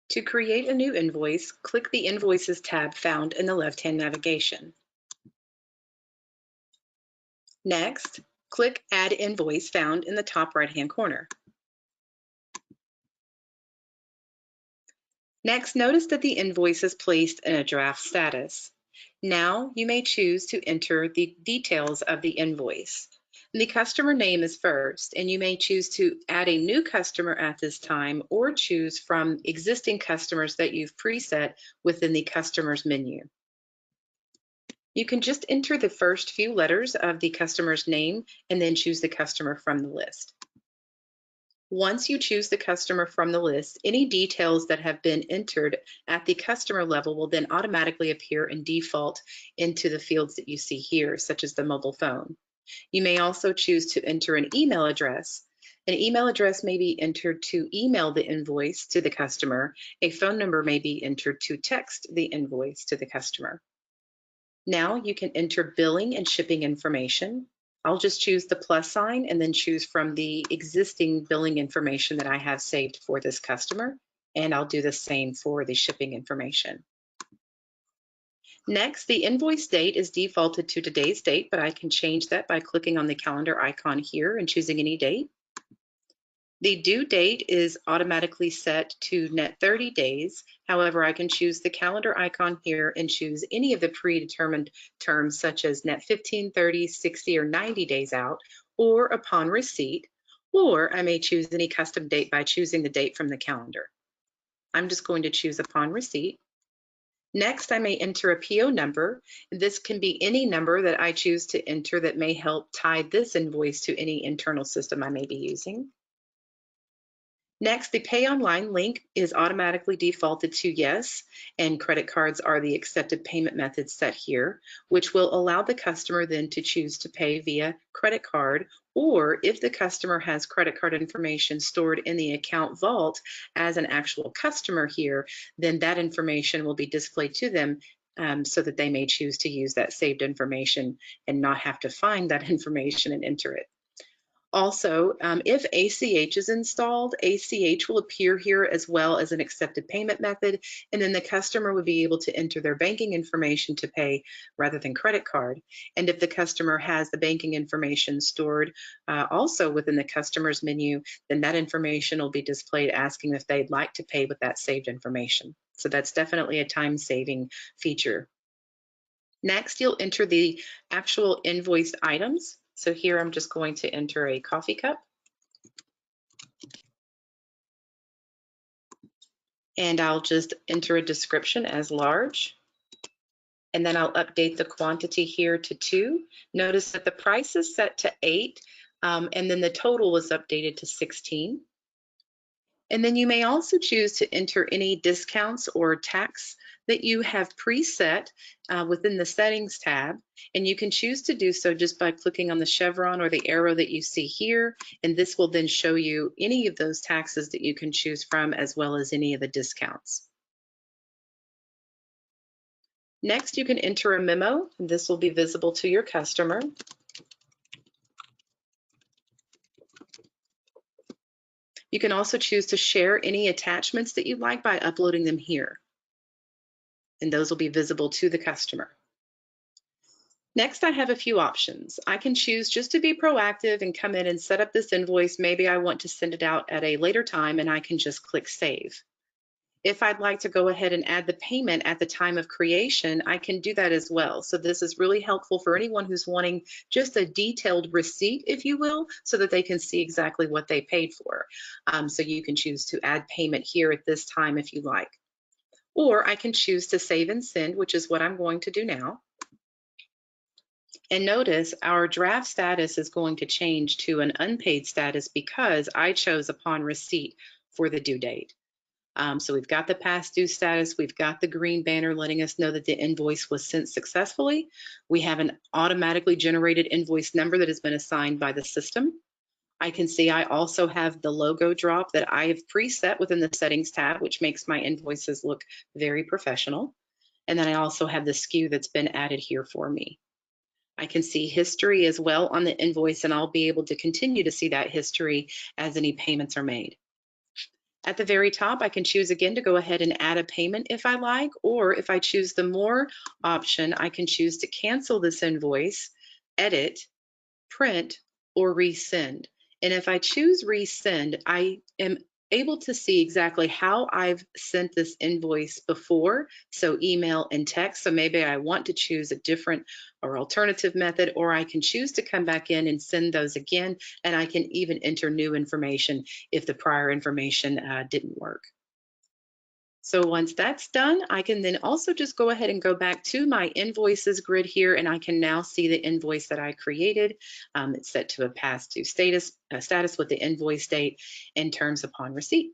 To create a new invoice, click the Invoices tab found in the left-hand navigation. Next, click Add Invoice found in the top right-hand corner. Next, notice that the invoice is placed in a draft status. Now you may choose to enter the details of the invoice. The customer name is first, and you may choose to add a new customer at this time or choose from existing customers that you've preset within the customer's menu. You can just enter the first few letters of the customer's name and then choose the customer from the list. Once you choose the customer from the list, any details that have been entered at the customer level will then automatically appear and default into the fields that you see here, such as the mobile phone. You may also choose to enter an email address. An email address may be entered to email the invoice to the customer. A phone number may be entered to text the invoice to the customer. Now you can enter billing and shipping information. I'll just choose the plus sign and then choose from the existing billing information that I have saved for this customer, and I'll do the same for the shipping information. Next, the invoice date is defaulted to today's date, but I can change that by clicking on the calendar icon here and choosing any date. The due date is automatically set to net 30 days. However, I can choose the calendar icon here and choose any of the predetermined terms such as net 15, 30, 60, or 90 days out, or upon receipt, or I may choose any custom date by choosing the date from the calendar. I'm just going to choose upon receipt. Next, I may enter a PO number. This can be any number that I choose to enter that may help tie this invoice to any internal system I may be using. Next, the Pay Online link is automatically defaulted to yes, and credit cards are the accepted payment method set here, which will allow the customer then to choose to pay via credit card, or if the customer has credit card information stored in the account vault as an actual customer here, then that information will be displayed to them so that they may choose to use that saved information and not have to find that information and enter it. Also, if ACH is installed, ACH will appear here as well as an accepted payment method, and then the customer would be able to enter their banking information to pay rather than credit card. And if the customer has the banking information stored also within the customer's menu, then that information will be displayed asking if they'd like to pay with that saved information. So that's definitely a time-saving feature. Next, you'll enter the actual invoiced items. So here I'm just going to enter a coffee cup. And I'll just enter a description as large. And then I'll update the quantity here to 2. Notice that the price is set to 8, and then the total was updated to 16. And then you may also choose to enter any discounts or tax that you have preset within the Settings tab. And you can choose to do so just by clicking on the chevron or the arrow that you see here. And this will then show you any of those taxes that you can choose from, as well as any of the discounts. Next, you can enter a memo. This will be visible to your customer. You can also choose to share any attachments that you'd like by uploading them here, and those will be visible to the customer. Next, I have a few options. I can choose just to be proactive and come in and set up this invoice. Maybe I want to send it out at a later time, and I can just click Save. If I'd like to go ahead and add the payment at the time of creation, I can do that as well. So this is really helpful for anyone who's wanting just a detailed receipt, if you will, so that they can see exactly what they paid for. So you can choose to add payment here at this time if you like. Or I can choose to save and send, which is what I'm going to do now. And notice our draft status is going to change to an unpaid status because I chose upon receipt for the due date. So we've got the past due status, we've got the green banner letting us know that the invoice was sent successfully. We have an automatically generated invoice number that has been assigned by the system. I can see I also have the logo drop that I have preset within the Settings tab, which makes my invoices look very professional. And then I also have the SKU that's been added here for me. I can see history as well on the invoice, and I'll be able to continue to see that history as any payments are made. At the very top, I can choose again to go ahead and add a payment if I like, or if I choose the More option, I can choose to cancel this invoice, edit, print, or resend. And if I choose resend, I am able to see exactly how I've sent this invoice before, so email and text. So maybe I want to choose a different or alternative method, or I can choose to come back in and send those again, and I can even enter new information if the prior information didn't work. So once that's done, I can then also just go ahead and go back to my invoices grid here, and I can now see the invoice that I created. It's set to a past due status with the invoice date and terms upon receipt.